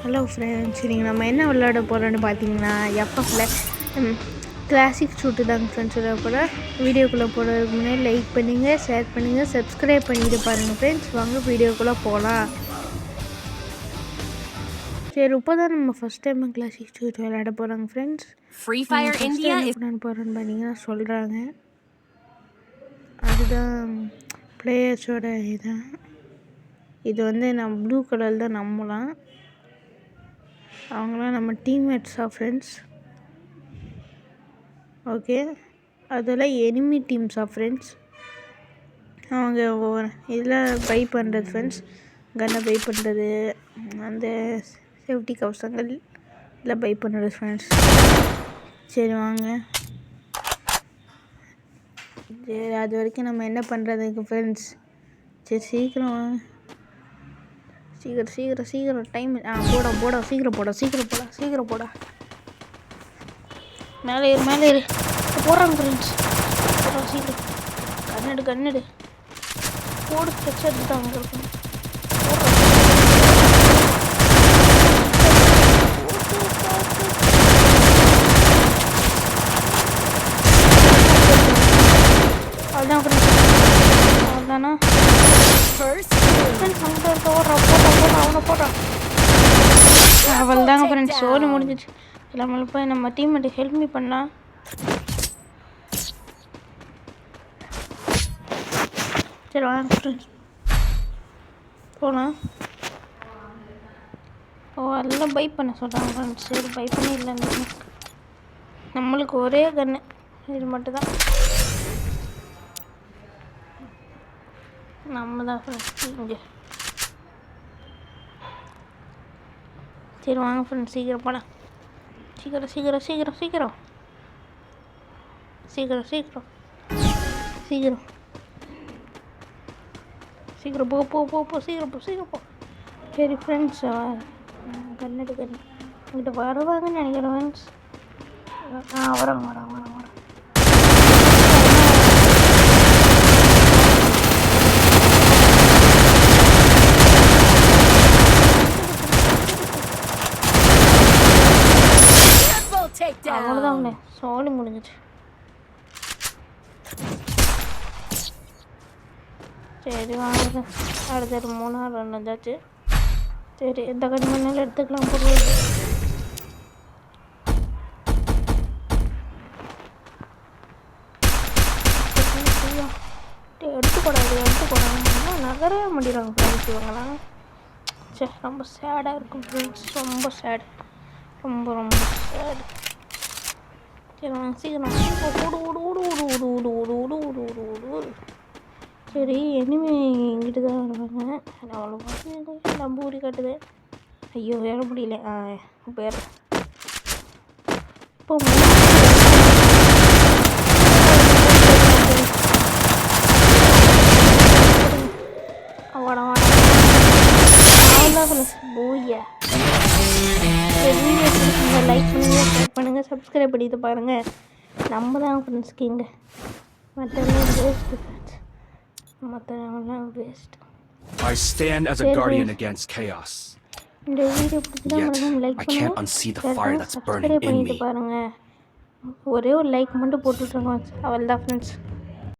Hello friends, நீங்கள் நம்ம என்ன விளையாட போகிறோன்னு பார்த்தீங்கன்னா எஃப்எஃப்பில் கிளாசிக் ஷூட்டு தாங்க ஃப்ரெண்ட்ஸ் விளையாட போகிறேன். வீடியோக்குள்ளே போகிறதுக்கு முன்னாடி லைக் பண்ணுங்கள், ஷேர் பண்ணுங்கள், சப்ஸ்கிரைப் பண்ணிட்டு பாருங்கள் ஃப்ரெண்ட்ஸ். வாங்க வீடியோக்குள்ளே போகலாம். சரி, இப்போ தான் நம்ம ஃபஸ்ட் டைம் கிளாசிக் ஷூட் விளையாட போகிறாங்க ஃப்ரெண்ட்ஸ். Free Fire India என்ன போகிறோன்னு பார்த்தீங்கன்னா சொல்கிறாங்க. அதுதான் பிளேயர்ஸோட இதான். இது வந்து நம்ம ப்ளூ கலர் தான் நம்பலாம். அவங்களாம் நம்ம டீம்மேட்ஸா ஃப்ரெண்ட்ஸ். ஓகே, அதெல்லாம் எனிமி டீம்ஸா ஃப்ரெண்ட்ஸ். அவங்க இதில் பை பண்ணுறது ஃப்ரெண்ட்ஸ், கன்னை பை பண்ணுறது, அந்த சேஃப்டி கவசங்கள் எல்லாம் பை பண்ணுறது ஃப்ரெண்ட்ஸ். சரி வாங்க. சரி, அது வரைக்கும் நம்ம என்ன பண்ணுறதுக்கு ஃப்ரெண்ட்ஸ். சரி சீக்கிரம் வாங்க, சீக்கிரம் டைம் போட சீக்கிரம் போட. மேலே ஏறு போடுறாங்க ஃப்ரெண்ட்ஸ். போடுறோம் சீக்கிரம். கண்ணெடு போடு. ஸ்ட்ரெச் எடுத்துட்டாங்க இருக்கும். அதுதான் ஃப்ரெண்ட்ஸ், அவ்வளோதானா அவள் தாங்க ஃப்ரெண்ட்ஸ். சோறு முடிஞ்சிச்சு. நம்மள போய் நம்ம டீம்மேட்டு ஹெல்ப் மீ பண்ணலாம். சரி வாங்க ஃப்ரெண்ட்ஸ் போகலாம். எல்லாம் பை பண்ண சொல்கிறாங்க ஃப்ரெண்ட்ஸ். சரி பை பண்ணி இல்லை, நம்மளுக்கு ஒரே கன்று இது மட்டும்தான். நம்ம தான் ஃப்ரெண்ட்ஸ் இங்கே. சரி வாங்க ஃப்ரெண்ட்ஸ் சீக்கிரம் போகலாம். சீக்கிரம் போ. சரி ஃப்ரெண்ட்ஸ், கண்ணெடு இங்கிட்ட வருவாங்கன்னு நினைக்கிறேன் ஃப்ரெண்ட்ஸ். வராங்க. அவ்வளோதான், சோழி முடிஞ்சிச்சு. சரி வாங்க, அடுத்த 3 ரன் வந்தாச்சு. சரி, எந்த கண்ணி மண்ணாலும் எடுத்துக்கலாம். பொருள் எடுத்துக்கூடாது. நகரவே முடியறாங்க ஃப்ரெண்ட்ஸ் இவங்களாம். சரி, ரொம்ப சேடாக இருக்கும் ஃப்ரெண்ட்ஸ். ரொம்ப சேடு. சரி வாங்க சீக்கிரம் ஓடு. சரி, எனிமே இங்கிட்டு தான் வருவாங்க. அவ்வளோ பார்த்து நம்ம ஊறி காட்டுது. ஐயோ ஏற முடியல. பேர் இப்போ பூயா. லைக் பண்ணுங்கள், ஷேர் பண்ணுங்கள், சப்ஸ்கிரைப் பண்ணிட்டு பாருங்கள். நம்ம தான் ஃப்ரெண்ட்ஸ் கிங்க. மற்றவங்க waste friends. I stand as a guardian against chaos. Yet, I can't unsee the fire that's burning in me. ஒரே ஒரு லைக் மட்டும் போட்டுட்ருக்கோம். அவள் தான் ஃப்ரெண்ட்ஸ்.